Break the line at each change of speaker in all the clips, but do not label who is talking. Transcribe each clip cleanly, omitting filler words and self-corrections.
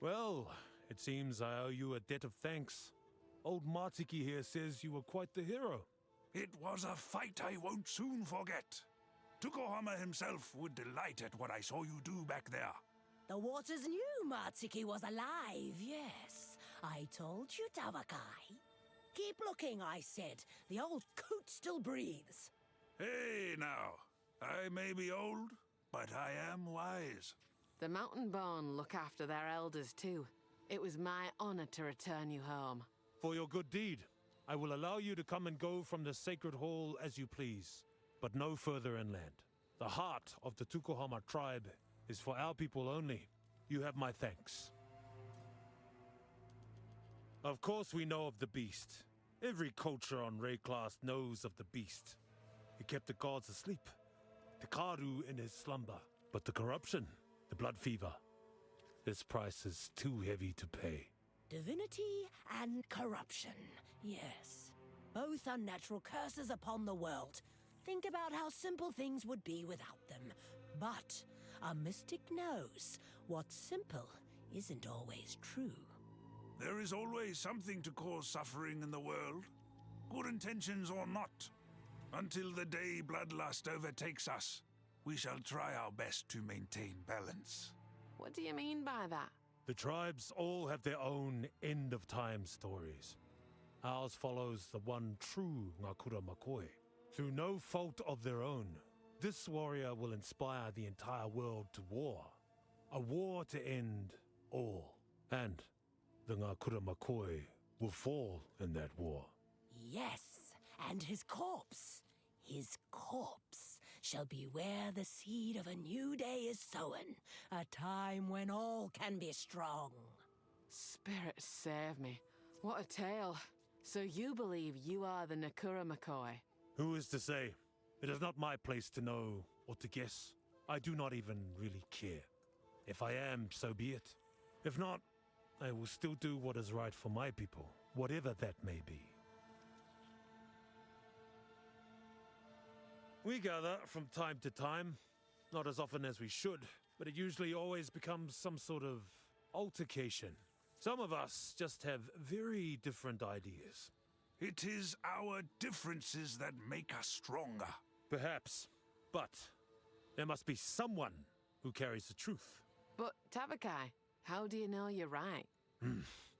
Well, it seems I owe you a debt of thanks. Old Matiki here says you were quite the hero.
It was a fight I won't soon forget. Tukohama himself would delight at what I saw you do back there.
The waters knew Matiki was alive, yes. I told you, Tavakai. Keep looking, I said. The old coot still breathes.
Hey, now. I may be old, but I am wise.
The mountain-born look after their elders, too. It was my honor to return you home.
For your good deed, I will allow you to come and go from the sacred hall as you please, but no further inland. The heart of the Tukohama tribe is for our people only. You have my thanks. Of course we know of the beast. Every culture on Rayclass knows of the beast. He kept the gods asleep, the Karu in his slumber. But the corruption, the blood fever, this price is too heavy to pay.
Divinity and corruption, yes. Both unnatural curses upon the world. Think about how simple things would be without them. But a mystic knows what's simple isn't always true.
There is always something to cause suffering in the world, good intentions or not. Until the day bloodlust overtakes us, we shall try our best to maintain balance.
What do you mean by that?
The tribes all have their own end-of-time stories. Ours follows the one true Ngakura Makoi. Through no fault of their own, this warrior will inspire the entire world to war. A war to end all. And the Ngakura Makoi will fall in that war.
Yes, and his corpse shall be where the seed of a new day is sown, a time when all can be strong.
Spirit save me. What a tale. So you believe you are the Nakura McCoy?
Who is to say? It is not my place to know or to guess. I do not even really care. If I am, so be it. If not, I will still do what is right for my people, whatever that may be. We gather from time to time, not as often as we should, but it usually always becomes some sort of altercation. Some of us just have very different ideas.
It is our differences that make us stronger.
Perhaps, but there must be someone who carries the truth.
But, Tabakai, how do you know you're right?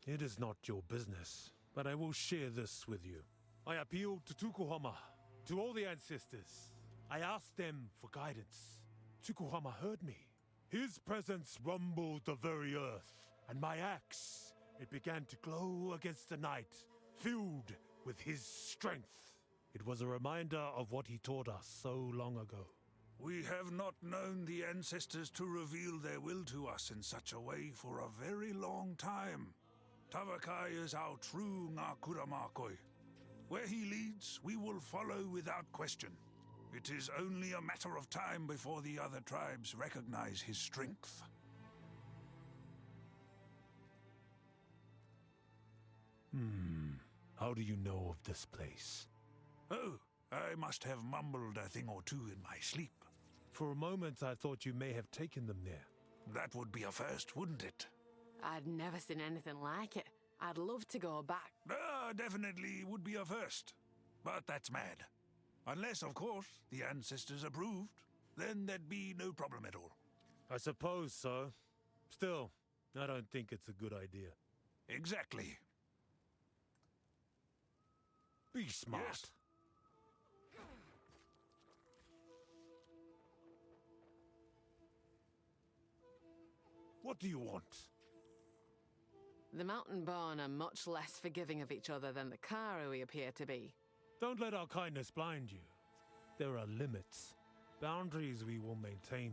It is not your business, but I will share this with you. I appealed to Tukohama, to all the ancestors. I asked them for guidance. Tukohama heard me. His presence rumbled the very earth, and my axe, it began to glow against the night, filled with his strength. It was a reminder of what he taught us so long ago.
We have not known the ancestors to reveal their will to us in such a way for a very long time. Tavakai is our true Ngakura Makoi. Where he leads, we will follow without question. It is only a matter of time before the other tribes recognize his strength.
How do you know of this place?
Oh, I must have mumbled a thing or two in my sleep.
For a moment I thought you may have taken them there.
That would be a first, wouldn't it?
I'd never seen anything like it. I'd love to go back.
Definitely would be a first. But that's mad. Unless, of course, the ancestors approved. Then there'd be no problem at all.
I suppose so. Still, I don't think it's a good idea.
Exactly.
Be smart.
Yes.
What do you want?
The mountain-born are much less forgiving of each other than the Karu appear to be.
Don't let our kindness blind you. There are limits, boundaries we will maintain.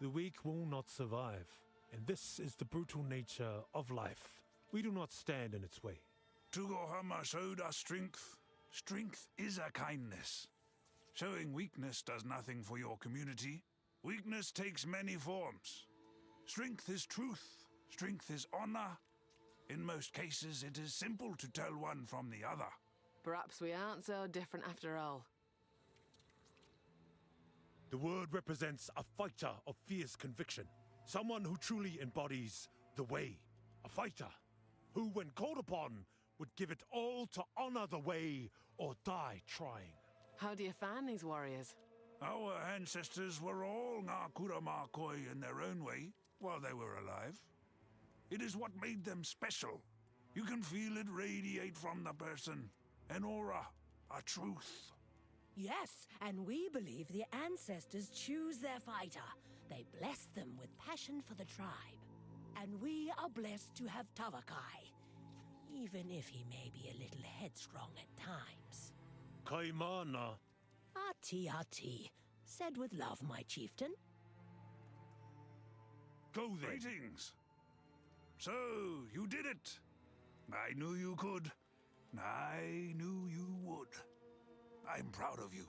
The weak will not survive, and this is the brutal nature of life. We do not stand in its way.
Tukohama showed us strength. Strength is a kindness. Showing weakness does nothing for your community. Weakness takes many forms. Strength is truth. Strength is honor. In most cases, it is simple to tell one from the other.
Perhaps we aren't so different after all.
The word represents a fighter of fierce conviction. Someone who truly embodies the way. A fighter who, when called upon, would give it all to honor the way or die trying.
How do you find these warriors?
Our ancestors were all Ngākura Mākoi in their own way while they were alive. It is what made them special. You can feel it radiate from the person. An aura, a truth.
Yes, and we believe the ancestors choose their fighter. They bless them with passion for the tribe. And we are blessed to have Tavakai, even if he may be a little headstrong at times.
Kaimana.
Ati ati, said with love, my chieftain.
Go then.
Greetings. So, you did it. I knew you could. I knew you would. I'm proud of you.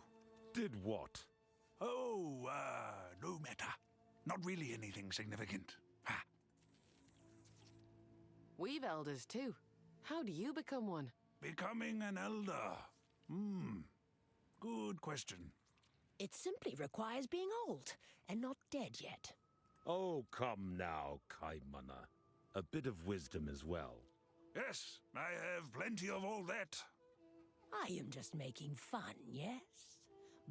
Did what?
Oh, no matter. Not really anything significant. Ha!
We've elders too. How do you become one?
Becoming an elder. Good question.
It simply requires being old and not dead yet.
Oh, come now, Kaimana. A bit of wisdom as well.
Yes, I have plenty of all that.
I am just making fun, yes?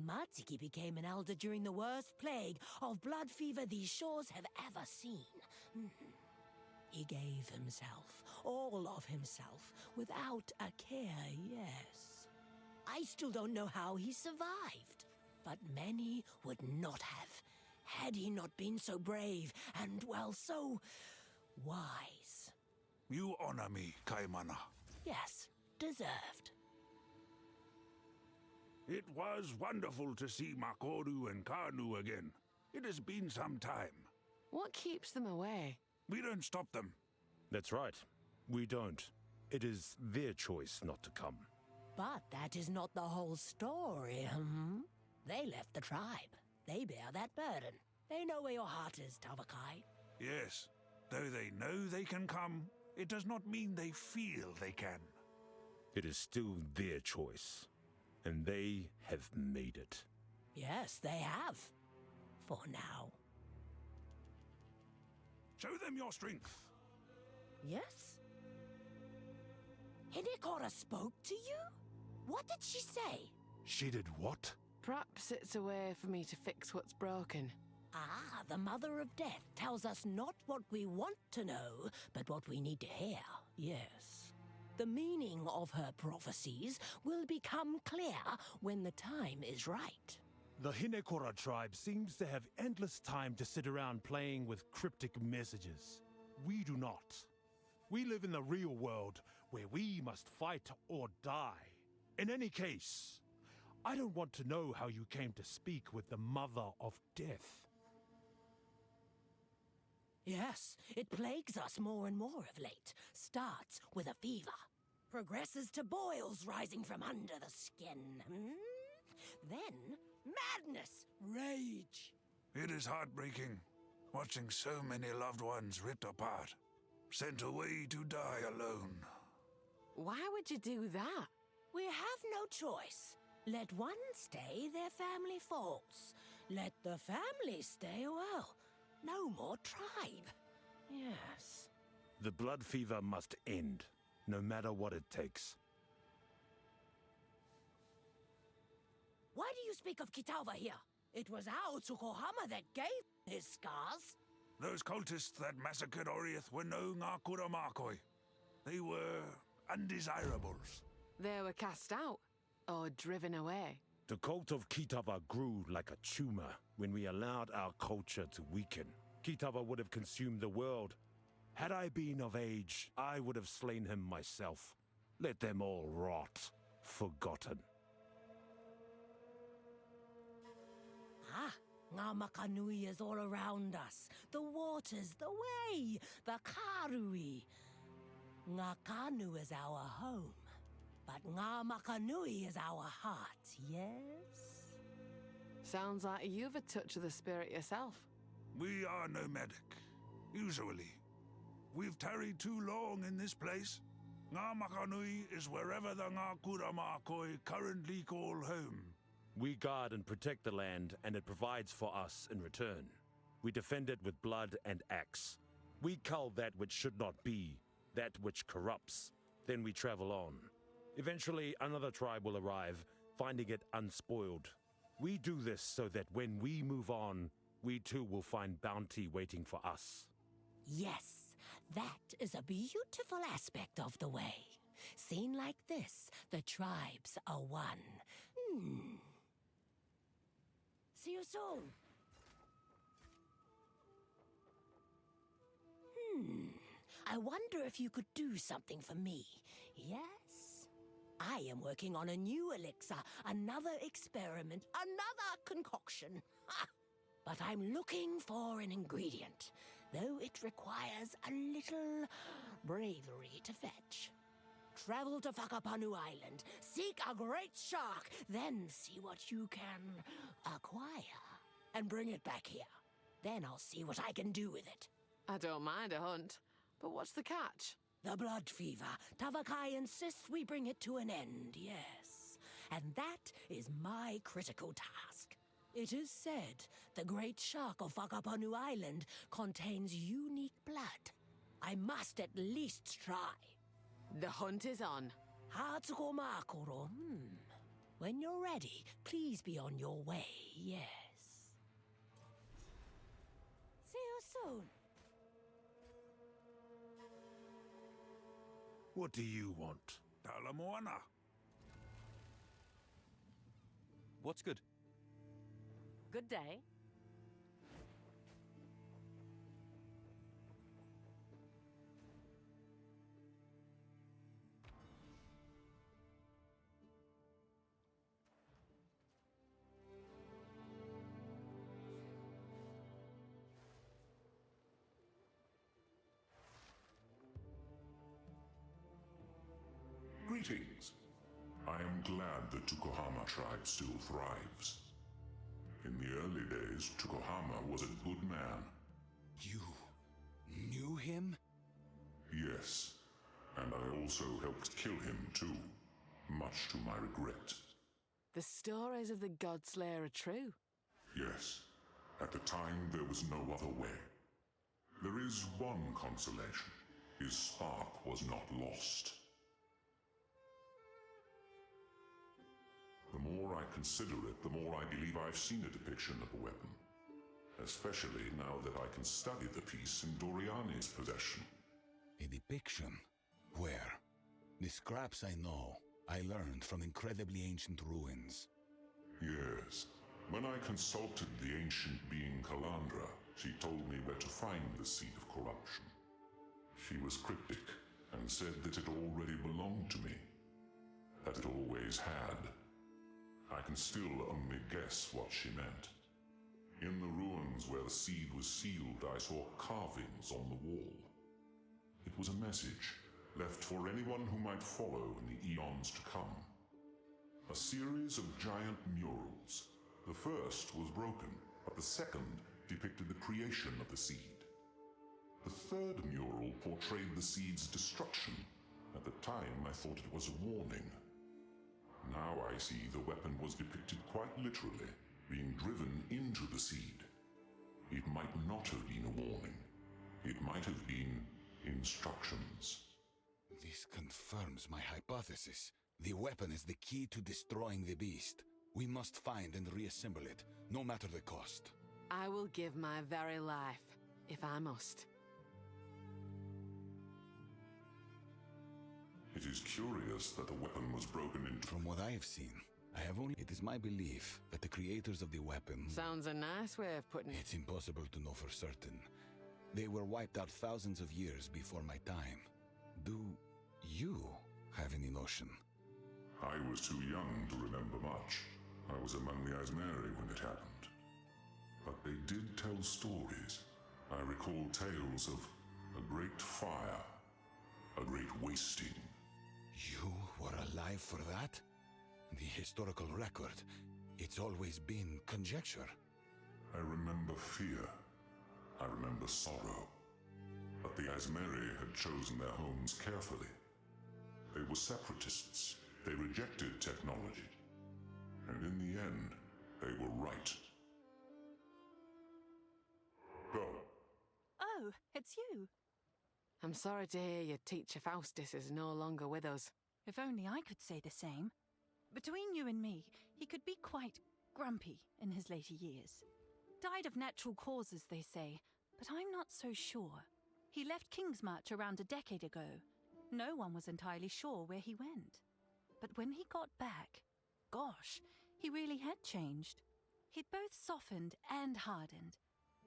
Matiki became an elder during the worst plague of blood fever these shores have ever seen. He gave himself, all of himself, without a care, yes. I still don't know how he survived, but many would not have, had he not been so brave and, well, so wise.
You honor me, Kaimana.
Yes, deserved.
It was wonderful to see Makoru and Kanu again. It has been some time.
What keeps them away?
We don't stop them.
That's right. We don't. It is their choice not to come.
But that is not the whole story, They left the tribe. They bear that burden. They know where your heart is, Tavakai.
Yes, though they know they can come, it does not mean they feel they can.
It is still their choice. And they have made it.
Yes, they have. For now.
Show them your strength.
Yes? Hinekora spoke to you? What did she say?
She did what?
Perhaps it's a way for me to fix what's broken.
Ah, the Mother of Death tells us not what we want to know, but what we need to hear, yes. The meaning of her prophecies will become clear when the time is right.
The Hinekora tribe seems to have endless time to sit around playing with cryptic messages. We do not. We live in the real world where we must fight or die. In any case, I don't want to know how you came to speak with the Mother of Death.
Yes, it plagues us more and more of late. Starts with a fever. Progresses to boils rising from under the skin. Then, madness, rage.
It is heartbreaking, watching so many loved ones ripped apart, sent away to die alone.
Why would you do that?
We have no choice. Let one stay, their family falls. Let the family stay, well, no more tribe. Yes.
The blood fever must end, no matter what it takes.
Why do you speak of Kitava here? It was our Tsukuhama that gave his scars.
Those cultists that massacred Oriath were no Ngākura Mākoi. They were undesirables.
They were cast out or driven away.
The cult of Kitava grew like a tumor when we allowed our culture to weaken. Kitava would have consumed the world. Had I been of age, I would have slain him myself. Let them all rot, forgotten.
Ah, Ngā Makanui is all around us. The waters, the way, the Karui. Ngā Kanu is our home, but Ngā Makanui is our heart, yes?
Sounds like you've a touch of the spirit yourself.
We are nomadic, usually. We've tarried too long in this place. Ngā Makanui is wherever the Ngākura Mākoi currently call home.
We guard and protect the land, and it provides for us in return. We defend it with blood and axe.
We cull that which should not be, that which corrupts. Then we travel on. Eventually, another tribe will arrive, finding it unspoiled. We do this so that when we move on, we too will find bounty waiting for us.
Yes, that is a beautiful aspect of the way. Seen like this, the tribes are one. See you soon. I wonder if you could do something for me. Yes? I am working on a new elixir, another experiment, another concoction. Ha! But I'm looking for an ingredient, though it requires a little bravery to fetch. Travel to Whakapanu Island, seek a great shark, then see what you can acquire, and bring it back here. Then I'll see what I can do with it.
I don't mind a hunt, but what's the catch?
The blood fever. Tavakai insists we bring it to an end, yes. And that is my critical task. It is said the great shark of Whakapanu Island contains unique blood. I must at least try.
The hunt is on.
Hatsuko Makoro, When you're ready, please be on your way, yes. See you soon.
What do you want?
Talamoana.
What's good?
Good day.
Greetings. I am glad the Tukohama tribe still thrives. In the early days, Tukohama was a good man.
You knew him?
Yes, and I also helped kill him too, much to my regret.
The stories of the Godslayer are true.
Yes, at the time there was no other way. There is one consolation. His spark was not lost. The more I consider it, the more I believe I've seen a depiction of the weapon. Especially now that I can study the piece in Doriani's possession.
A depiction? Where? The scraps I know, I learned from incredibly ancient ruins.
Yes. When I consulted the ancient being Kalandra, she told me where to find the seed of corruption. She was cryptic and said that it already belonged to me. That it always had. I can still only guess what she meant. In the ruins where the seed was sealed, I saw carvings on the wall. It was a message left for anyone who might follow in the eons to come. A series of giant murals. The first was broken, but the second depicted the creation of the seed. The third mural portrayed the seed's destruction. At the time, I thought it was a warning. Now I see the weapon was depicted quite literally, being driven into the seed. It might not have been a warning. It might have been instructions.
This confirms my hypothesis. The weapon is the key to destroying the beast. We must find and reassemble it, no matter the cost.
I will give my very life, if I must.
It is curious that the weapon was broken into.
From what I have seen, it is my belief that the creators of the weapon...
Sounds a nice way of putting it.
It's impossible to know for certain. They were wiped out thousands of years before my time. Do you have any notion?
I was too young to remember much. I was among the Aizmeri when it happened. But they did tell stories. I recall tales of a great fire, a great wasting.
You were alive for that? The historical record, it's always been conjecture.
I remember fear. I remember sorrow. But the Aizmeri had chosen their homes carefully. They were separatists. They rejected technology. And in the end, they were right. Go.
Oh,
Oh, it's you.
I'm sorry to hear your teacher Faustus is no longer with us.
If only I could say the same. Between you and me, he could be quite grumpy in his later years. Died of natural causes, they say, but I'm not so sure. He left Kingsmarch around a decade ago. No one was entirely sure where he went. But when he got back, gosh, he really had changed. He'd both softened and hardened.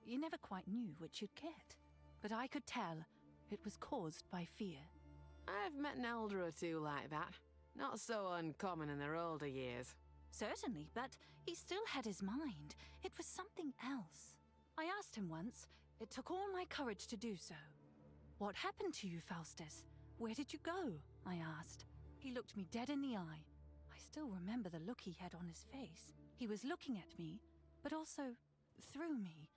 You never quite knew which you'd get. But I could tell it was caused by fear.
I've met an elder or two like that. Not so uncommon in their older years.
Certainly, but he still had his mind. It was something else. I asked him once. It took all my courage to do so. What happened to you, Faustus? Where did you go? I asked. He looked me dead in the eye. I still remember the look he had on his face. He was looking at me, but also through me,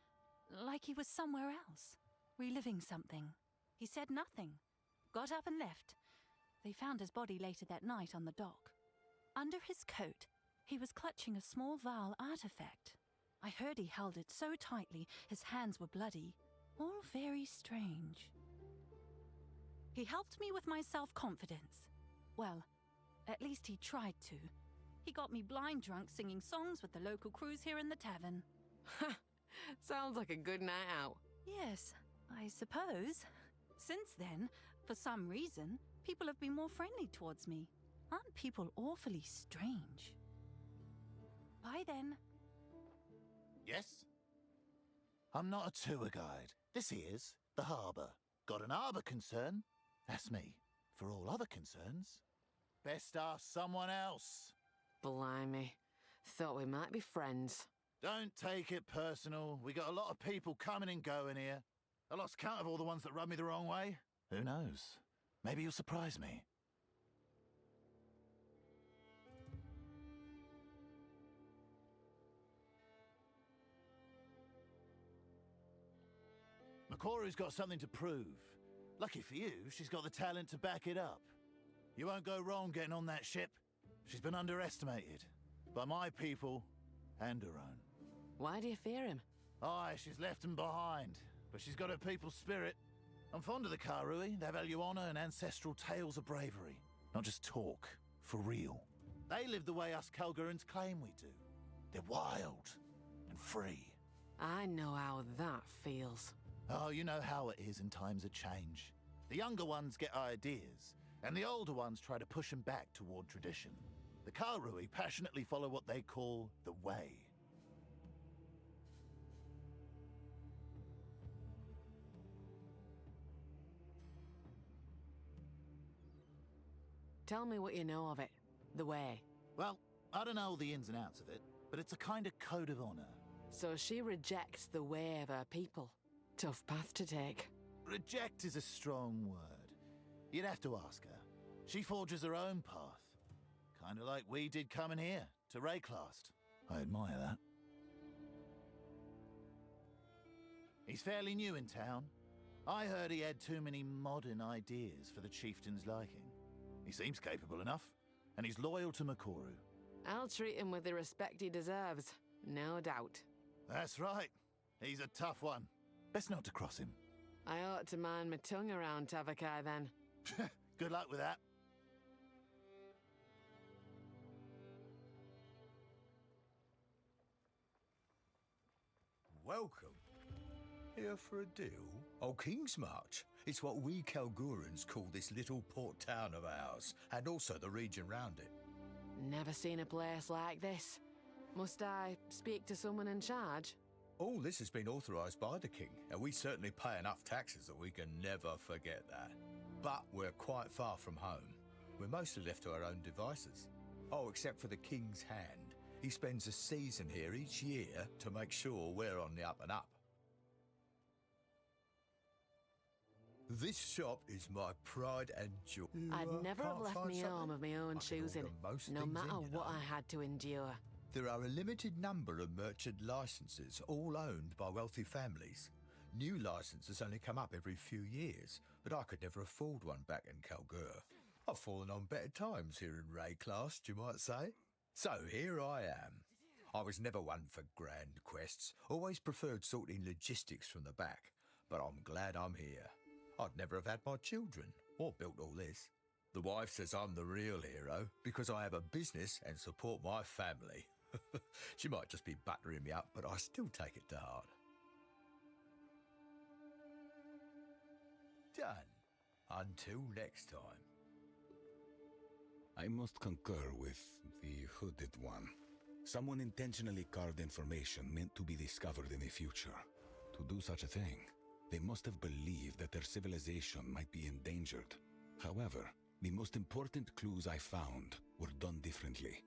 like he was somewhere else, reliving something. He said nothing, got up and left. They found his body later that night on the dock. Under his coat, he was clutching a small vial artifact. I heard he held it so tightly his hands were bloody. All very strange. He helped me with my self-confidence. Well, at least he tried to. He got me blind drunk singing songs with the local crews here in the tavern.
Sounds like a good night out.
Yes, I suppose. Since then, for some reason, people have been more friendly towards me. Aren't people awfully strange? Bye then.
Yes? I'm not a tour guide. This here's the harbour. Got an harbour concern? That's me. For all other concerns, best ask someone else.
Blimey. Thought we might be friends.
Don't take it personal. We got a lot of people coming and going here. I lost count of all the ones that rubbed me the wrong way. Who knows? Maybe you'll surprise me. Makoru's got something to prove. Lucky for you, she's got the talent to back it up. You won't go wrong getting on that ship. She's been underestimated. By my people and her own.
Why do you fear him?
Aye, she's left them behind. But she's got her people's spirit. I'm fond of the Karui. They value honor and ancestral tales of bravery. Not just talk. For real. They live the way us Kalgurans claim we do. They're wild and free.
I know how that feels.
Oh, you know how it is in times of change. The younger ones get ideas, and the older ones try to push them back toward tradition. The Karui passionately follow what they call the Way.
Tell me what you know of it. The Way.
Well, I don't know the ins and outs of it, but it's a kind of code of honor.
So she rejects the way of her people. Tough path to take.
Reject is a strong word. You'd have to ask her. She forges her own path. Kind of like we did coming here, to Rayclast. I admire that. He's fairly new in town. I heard he had too many modern ideas for the chieftain's liking. He seems capable enough, and he's loyal to Makoru.
I'll treat him with the respect he deserves, no doubt.
That's right. He's a tough one. Best not to cross him.
I ought to mind my tongue around Tavakai then.
Good luck with that.
Welcome. Here for a deal? Oh, Kingsmarch. It's what we Kalgurans call this little port town of ours, and also the region round it.
Never seen a place like this. Must I speak to someone in charge?
All this has been authorised by the king, and we certainly pay enough taxes that we can never forget that. But we're quite far from home. We're mostly left to our own devices. Oh, except for the king's hand. He spends a season here each year to make sure we're on the up and up. This shop is my pride and joy.
I'd never have
Can't
left
find
me home
something?
of my own
I can
choosing,
order most
no
things
matter
in, you
what
know.
I had to endure.
There are a limited number of merchant licenses, all owned by wealthy families. New licenses only come up every few years, but I could never afford one back in Kalgur. I've fallen on better times here in Rayclast, you might say. So here I am. I was never one for grand quests, always preferred sorting logistics from the back. but I'm glad I'm here. I'd never have had my children or built all this. The wife says I'm the real hero because I have a business and support my family. She might just be buttering me up, but I still take it to heart. Done. Until next time.
I must concur with the hooded one. Someone intentionally carved information meant to be discovered in the future. To do such a thing, they must have believed that their civilization might be endangered. However, the most important clues I found were done differently.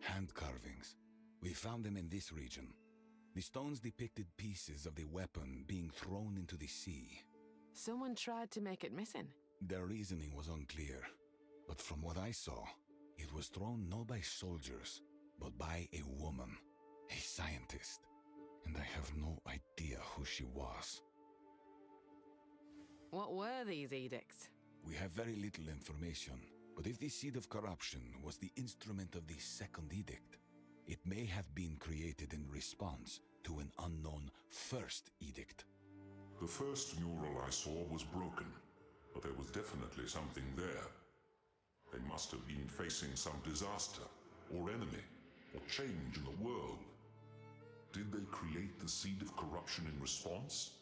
Hand carvings. We found them in this region. The stones depicted pieces of the weapon being thrown into the sea.
Someone tried to make it missing.
Their reasoning was unclear, but from what I saw, it was thrown not by soldiers, but by a woman, a scientist, and I have no idea who she was.
What were these edicts?
We have very little information, but if the seed of corruption was the instrument of the second edict, it may have been created in response to an unknown first edict.
The first mural I saw was broken, but there was definitely something there. They must have been facing some disaster, or enemy, or change in the world. Did they create the seed of corruption in response?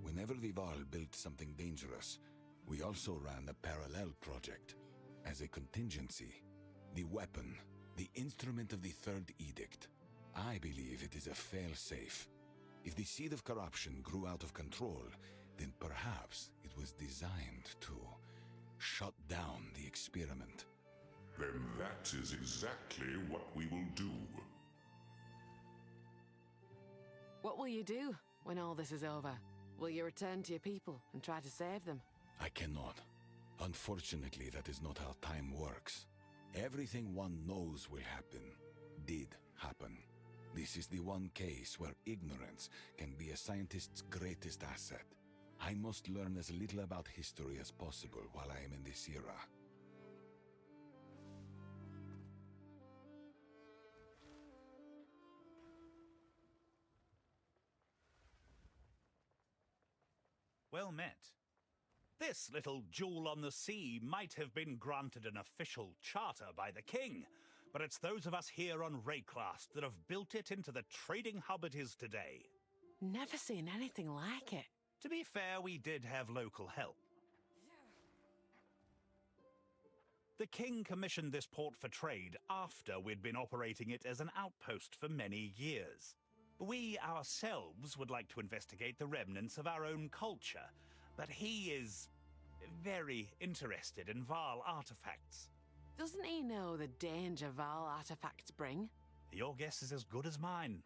Whenever the Val built something dangerous, we also ran a parallel project. As a contingency, the weapon, the instrument of the third edict. I believe it is a fail-safe. If the seed of corruption grew out of control, then perhaps it was designed to shut down the experiment.
Then that is exactly what we will do.
What will you do when all this is over? Will you return to your people and try to save them?
I cannot. Unfortunately, that is not how time works. Everything one knows will happen, did happen. This is the one case where ignorance can be a scientist's greatest asset. I must learn as little about history as possible while I am in this era.
Well met. This little jewel on the sea might have been granted an official charter by the king, but it's those of us here on Rayclast that have built it into the trading hub it is today.
Never seen anything like it.
To be fair, we did have local help. The king commissioned this port for trade after we'd been operating it as an outpost for many years. We ourselves would like to investigate the remnants of our own culture, but he is very interested in Val artifacts.
Doesn't he know the danger Val artifacts bring?
Your guess is as good as mine.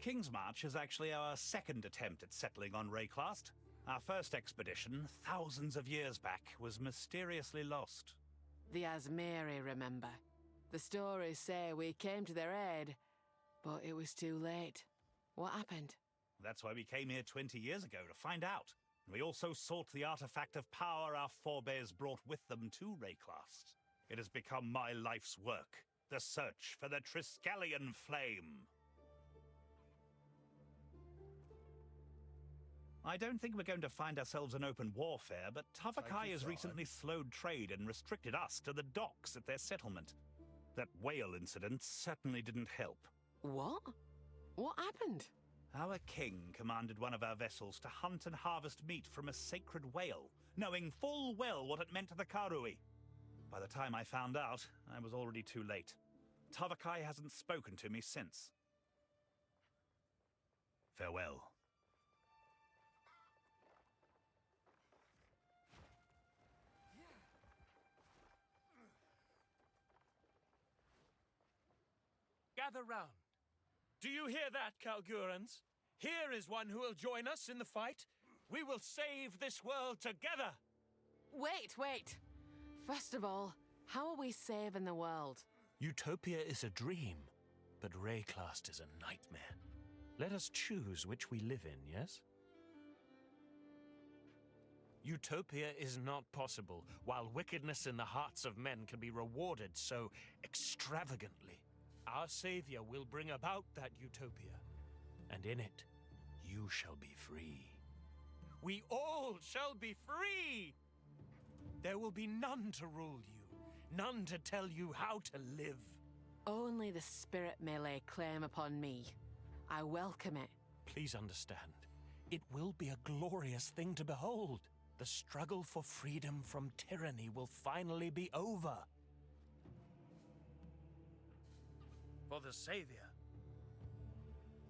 King's March is actually our second attempt at settling on Rayclast. Our first expedition, thousands of years back, was mysteriously lost.
The Asmeri remember. The stories say we came to their aid, but it was too late. What happened?
That's why we came here 20 years ago, to find out. We also sought the artifact of power our forebears brought with them to Rayclast. It has become my life's work, the search for the Triskelion flame. I don't think we're going to find ourselves in open warfare, but Tavakai has recently slowed trade and restricted us to the docks at their settlement. That whale incident certainly didn't help.
What? What happened?
Our king commanded one of our vessels to hunt and harvest meat from a sacred whale, knowing full well what it meant to the Karui. By the time I found out, I was already too late. Tavakai hasn't spoken to me since. Farewell.
Gather round. Do you hear that, Kalgurans? Here is one who will join us in the fight. We will save this world together!
Wait. First of all, how are we saving the world?
Utopia is a dream, but Rayclast is a nightmare. Let us choose which we live in, yes? Utopia is not possible, while wickedness in the hearts of men can be rewarded so extravagantly. Our savior will bring about that utopia. and in it, you shall be free. We all shall be free! There will be none to rule you, none to tell you how to live.
Only the spirit may lay claim upon me. I welcome it.
Please understand, it will be a glorious thing to behold. The struggle for freedom from tyranny will finally be over. For the Savior.